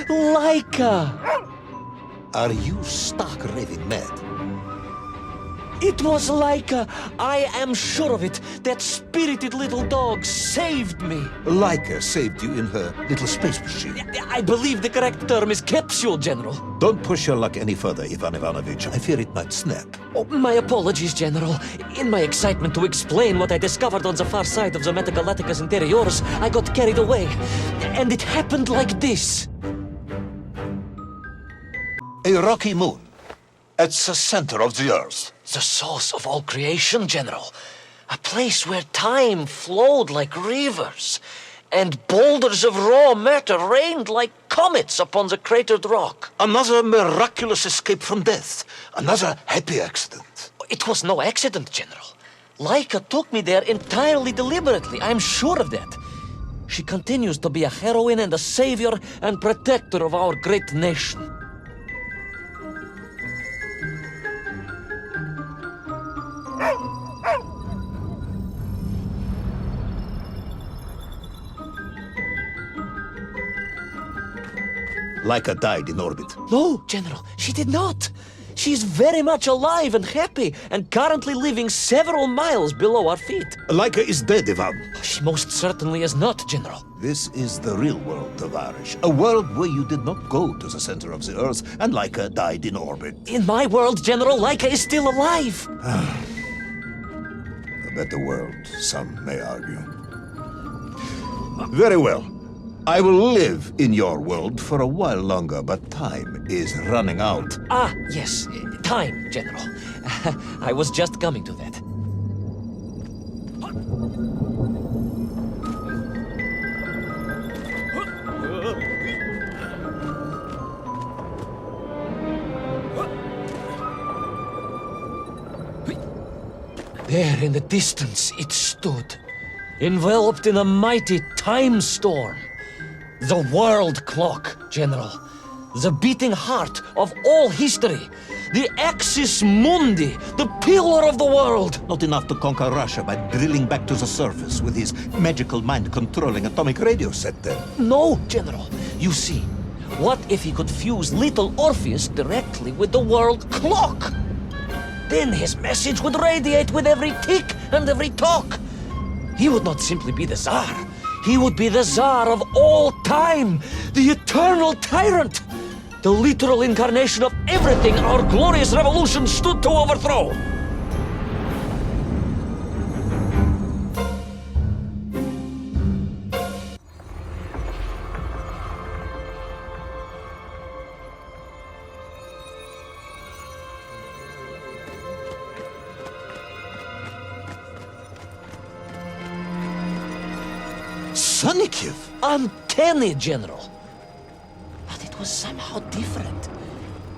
Laika! Are you stark raving mad? It was Laika! I am sure of it! That spirited little dog saved me! Laika saved you in her little space machine. I believe the correct term is capsule, General. Don't push your luck any further, Ivan Ivanovich. I fear it might snap. Oh, my apologies, General. In my excitement to explain what I discovered on the far side of the Metagalacticus Interiors, I got carried away. And it happened like this. A rocky moon. At the center of the Earth. The source of all creation, General. A place where time flowed like rivers, and boulders of raw matter rained like comets upon the cratered rock. Another miraculous escape from death. Another happy accident. It was no accident, General. Laika took me there entirely deliberately. I'm sure of that. She continues to be a heroine and a savior and protector of our great nation. Laika died in orbit. No, General, she did not. She's very much alive and happy, and currently living several miles below our feet. Laika is dead, Ivan. She most certainly is not, General. This is the real world, Tavarish. A world where you did not go to the center of the Earth, and Laika died in orbit. In my world, General, Laika is still alive. A better world, some may argue. Very well. I will live in your world for a while longer, but time is running out. Ah, yes, time, General. I was just coming to that. There in the distance it stood, enveloped in a mighty time storm. The world clock, General. The beating heart of all history. The axis mundi, the pillar of the world. Not enough to conquer Russia by drilling back to the surface with his magical mind-controlling atomic radio set there. No, General. You see, what if he could fuse little Orpheus directly with the world clock? Then his message would radiate with every tick and every tock. He would not simply be the Tsar. He would be the Tsar of all time, the eternal tyrant, the literal incarnation of everything our glorious revolution stood to overthrow. Sonikiv! Uncanny, General. But it was somehow different.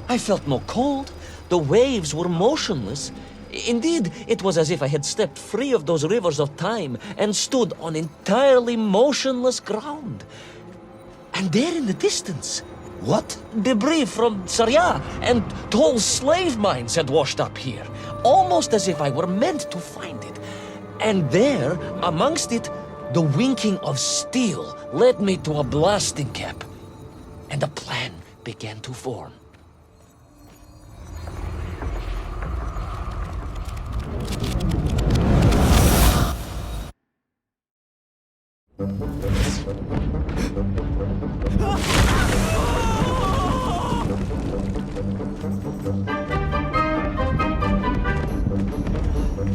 I felt no cold. The waves were motionless. Indeed, it was as if I had stepped free of those rivers of time and stood on entirely motionless ground. And there in the distance, What? debris from Tsarya and tall slave mines had washed up here, almost as if I were meant to find it. And there, amongst it, the winking of steel led me to a blasting cap, and a plan began to form.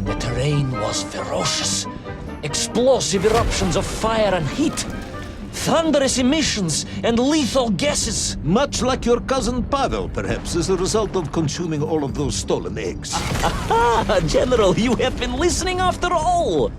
The terrain was ferocious. Explosive eruptions of fire and heat, thunderous emissions and lethal gases. Much like your cousin Pavel, perhaps, as a result of consuming all of those stolen eggs. Ah, General, you have been listening after all.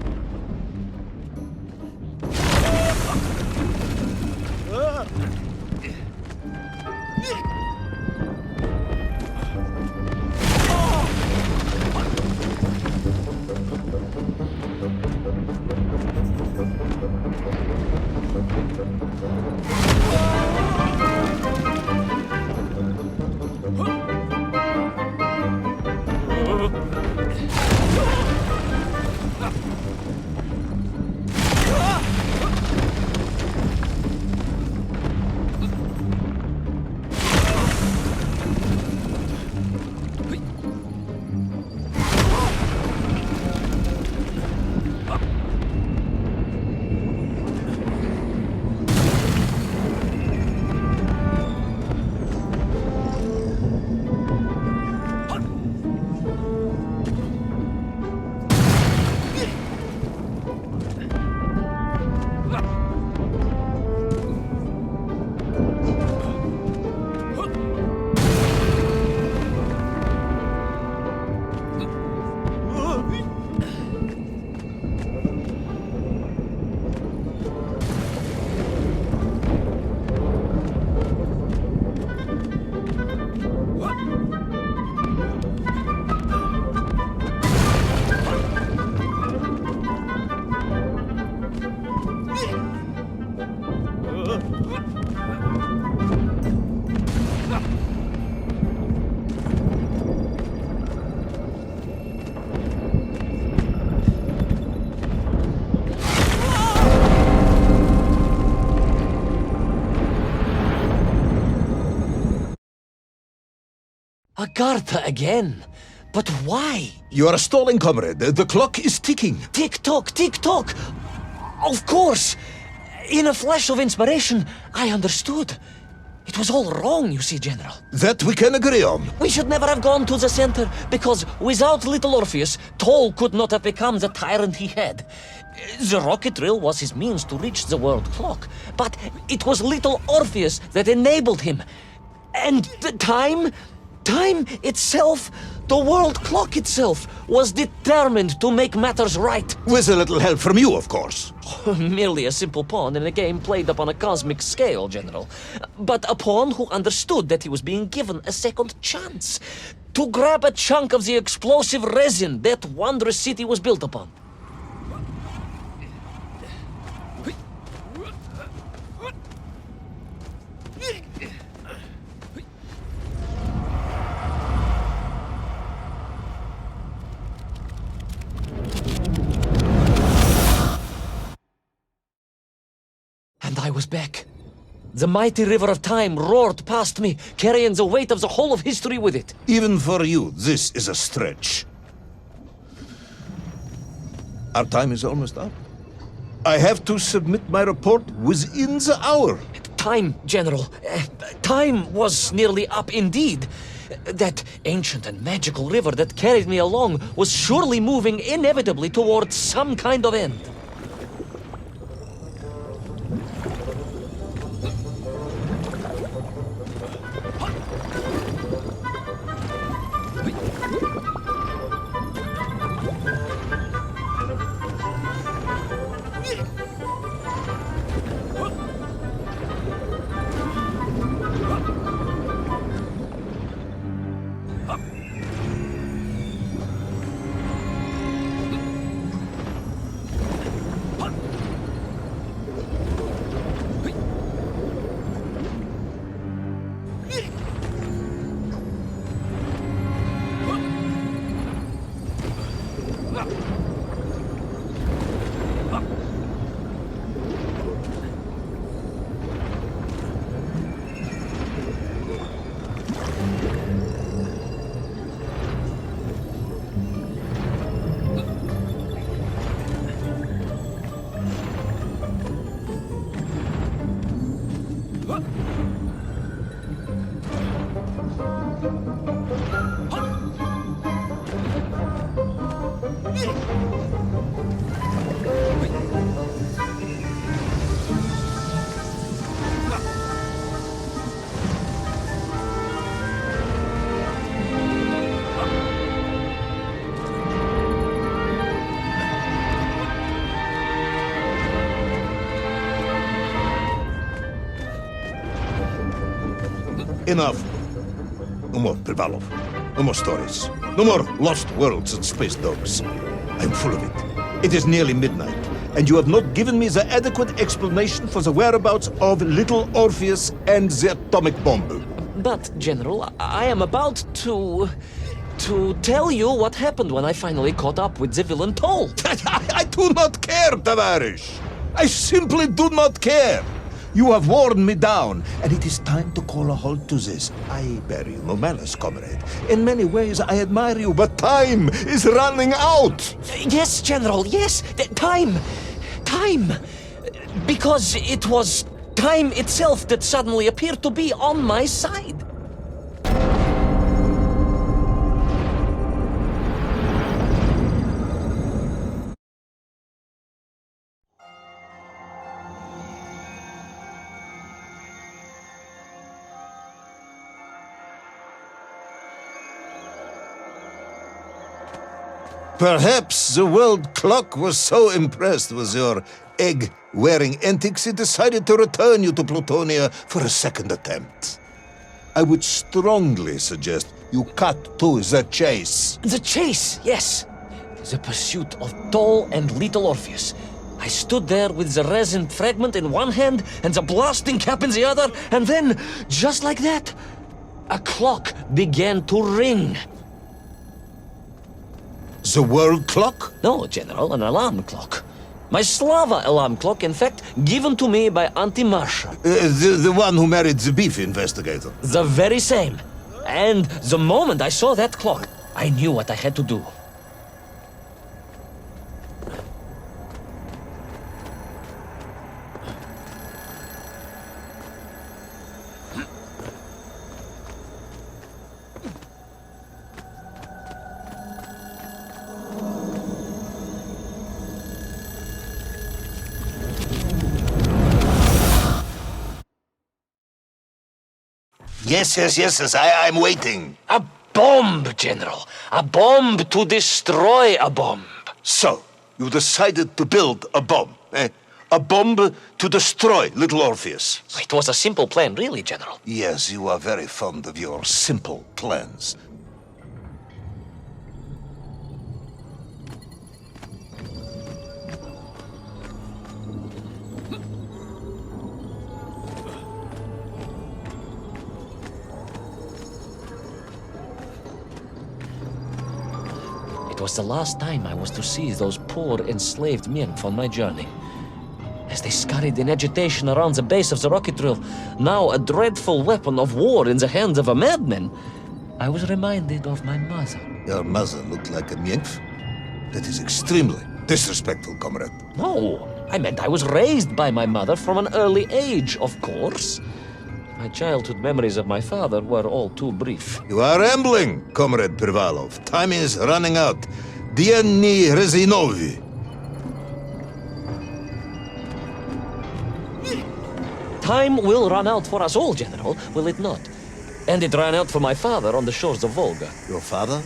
Agartha again? But why? You are stalling, comrade. The clock is ticking. Tick-tock, tick-tock! Of course! In a flash of inspiration, I understood. It was all wrong, you see, General. That we can agree on. We should never have gone to the center, because without little Orpheus, Toll could not have become the tyrant he had. The rocket drill was his means to reach the world clock, but it was little Orpheus that enabled him. And the time itself, the world clock itself, was determined to make matters right. With a little help from you, of course. Merely a simple pawn in a game played upon a cosmic scale, General. But a pawn who understood that he was being given a second chance to grab a chunk of the explosive resin that wondrous city was built upon. And I was back. The mighty river of time roared past me, carrying the weight of the whole of history with it. Even for you, this is a stretch. Our time is almost up. I have to submit my report within the hour. Time, General. Time was nearly up indeed. That ancient and magical river that carried me along was surely moving inevitably towards some kind of end. Enough. No more Privalov. No more stories. No more lost worlds and space dogs. I'm full of it. It is nearly midnight, and you have not given me the adequate explanation for the whereabouts of little Orpheus and the atomic bomb. But, General, I am about to tell you what happened when I finally caught up with the villain Toll. I do not care, Tavarish. I simply do not care. You have worn me down, and it is time to call a halt to this. I bear you no malice, comrade. In many ways, I admire you, but time is running out. Yes, General, yes. Time. Because it was time itself that suddenly appeared to be on my side. Perhaps the world clock was so impressed with your egg-wearing antics it decided to return you to Plutonia for a second attempt. I would strongly suggest you cut to the chase. The chase, yes. The pursuit of Toll and little Orpheus. I stood there with the resin fragment in one hand and the blasting cap in the other, and then, just like that, a clock began to ring. The world clock? No, General, an alarm clock. My Slava alarm clock, in fact, given to me by Auntie Marsha. The one who married the beef investigator. The very same. And the moment I saw that clock, I knew what I had to do. Yes, I'm waiting. A bomb, General. A bomb to destroy a bomb. So, you decided to build a bomb, eh? A bomb to destroy little Orpheus. It was a simple plan, really, General. Yes, you are very fond of your simple plans. It was the last time I was to see those poor enslaved men on my journey. As they scurried in agitation around the base of the rocket drill, now a dreadful weapon of war in the hands of a madman, I was reminded of my mother. Your mother looked like a nymph? That is extremely disrespectful, comrade. No, I meant I was raised by my mother from an early age, of course. My childhood memories of my father were all too brief. You are rambling, Comrade Privalov. Time is running out. Dieni Rezinovi. Time will run out for us all, General, will it not? And it ran out for my father on the shores of Volga. Your father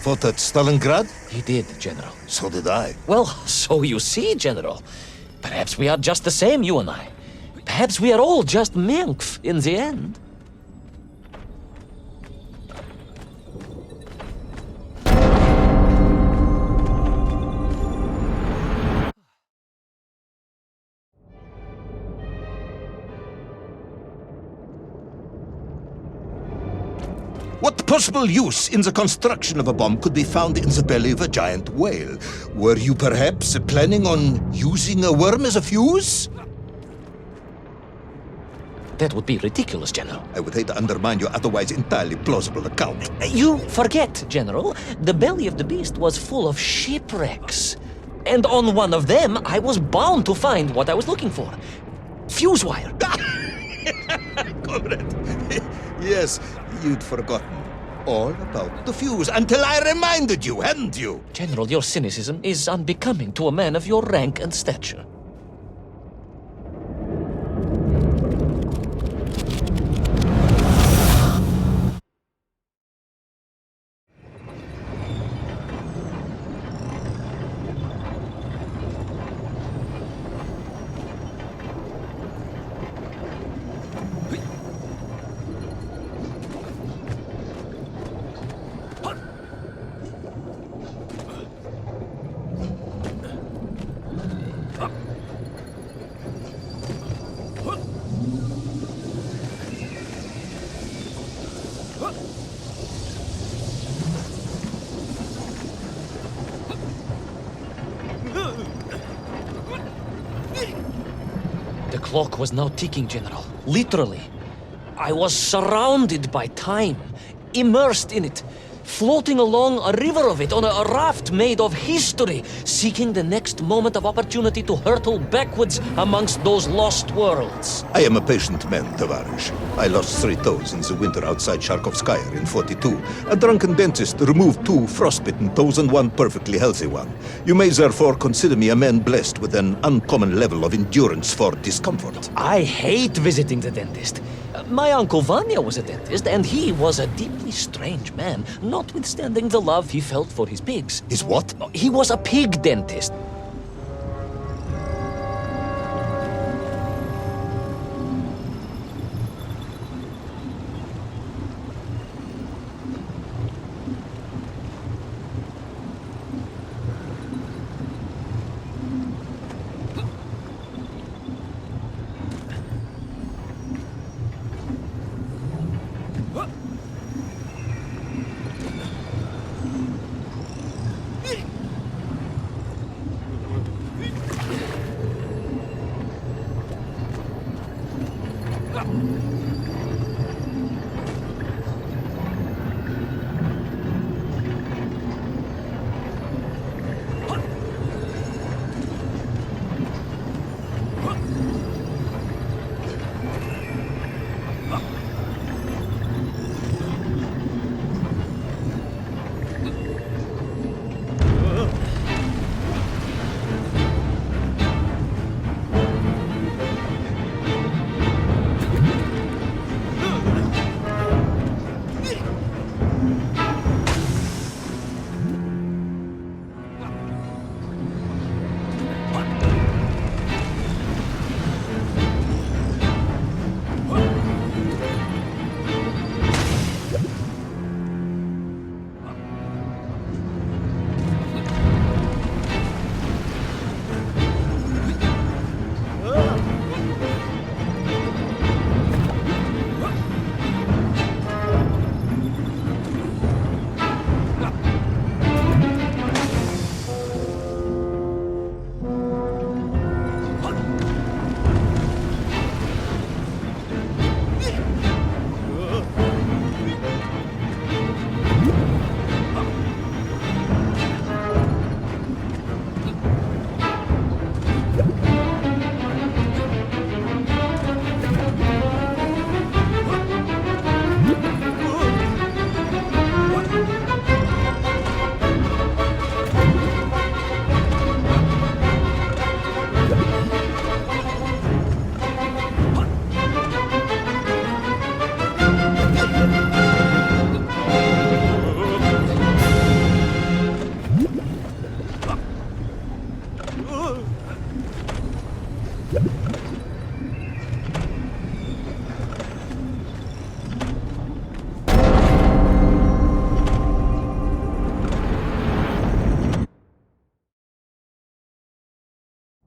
fought at Stalingrad? He did, General. So did I. Well, so you see, General. Perhaps we are just the same, you and I. Perhaps we are all just Menkf in the end. What possible use in the construction of a bomb could be found in the belly of a giant whale? Were you perhaps planning on using a worm as a fuse? That would be ridiculous, General. I would hate to undermine your otherwise entirely plausible account. You forget, General. The belly of the beast was full of shipwrecks. And on one of them, I was bound to find what I was looking for. Fuse wire. Comrade, yes, you'd forgotten all about the fuse until I reminded you, hadn't you? General, your cynicism is unbecoming to a man of your rank and stature. The clock was now ticking, General. Literally. I was surrounded by time, immersed in it, floating along a river of it on a raft made of history, seeking the next moment of opportunity to hurtle backwards amongst those lost worlds. I am a patient man, Tavarish. I lost 3 toes in the winter outside Sharkovskaya in 42. A drunken dentist removed 2 frostbitten toes and 1 perfectly healthy one. You may therefore consider me a man blessed with an uncommon level of endurance for discomfort. I hate visiting the dentist. My uncle Vanya was a dentist, and he was a deeply strange man, notwithstanding the love he felt for his pigs. Is what? He was a pig dentist.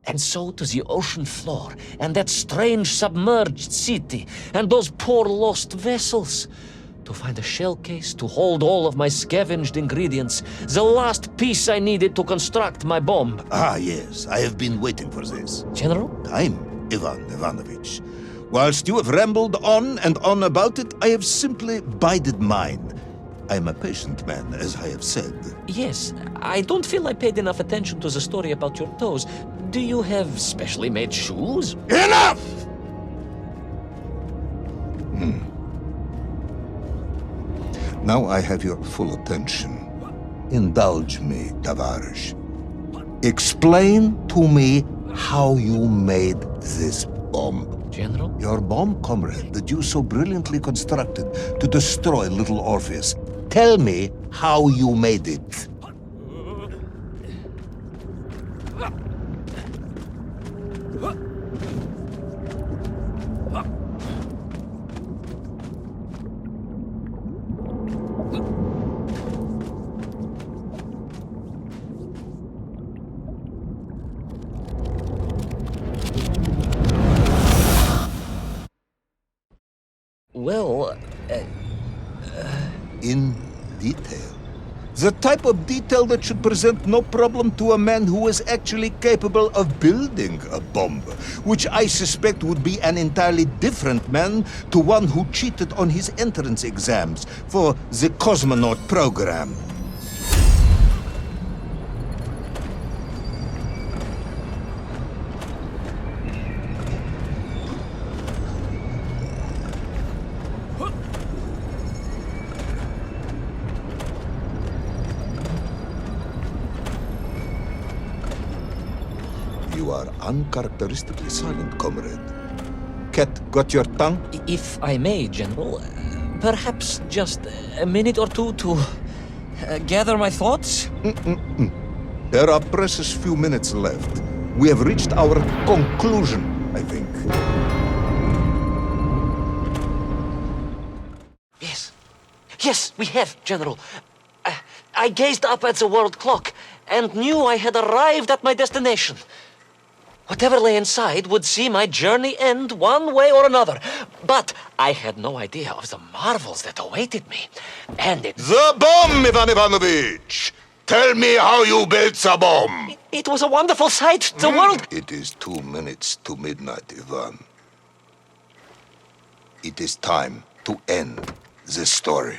And so to the ocean floor, and that strange submerged city, and those poor lost vessels. To find a shell case to hold all of my scavenged ingredients, the last piece I needed to construct my bomb. Ah, yes, I have been waiting for this. General? Time, Ivan Ivanovich. Whilst you have rambled on and on about it, I have simply bided mine. I am a patient man, as I have said. Yes, I don't feel I paid enough attention to the story about your toes. Do you have specially made shoes? Enough! Now I have your full attention. Indulge me, Tavares. Explain to me how you made this bomb. General? Your bomb, comrade, that you so brilliantly constructed to destroy little Orpheus. Tell me how you made it. Well, In detail. The type of detail that should present no problem to a man who is actually capable of building a bomb, which I suspect would be an entirely different man to one who cheated on his entrance exams for the cosmonaut program. You are uncharacteristically silent, comrade. Cat, got your tongue? if I may, General, perhaps just a minute or two to gather my thoughts? There are precious few minutes left. We have reached our conclusion, I think. Yes, we have, General. I gazed up at the world clock and knew I had arrived at my destination. Whatever lay inside would see my journey end one way or another. But I had no idea of the marvels that awaited me. And The bomb, Ivan Ivanovich! Tell me how you built the bomb! it was a wonderful sight. The world... It is 2 minutes to midnight, Ivan. It is time to end this story.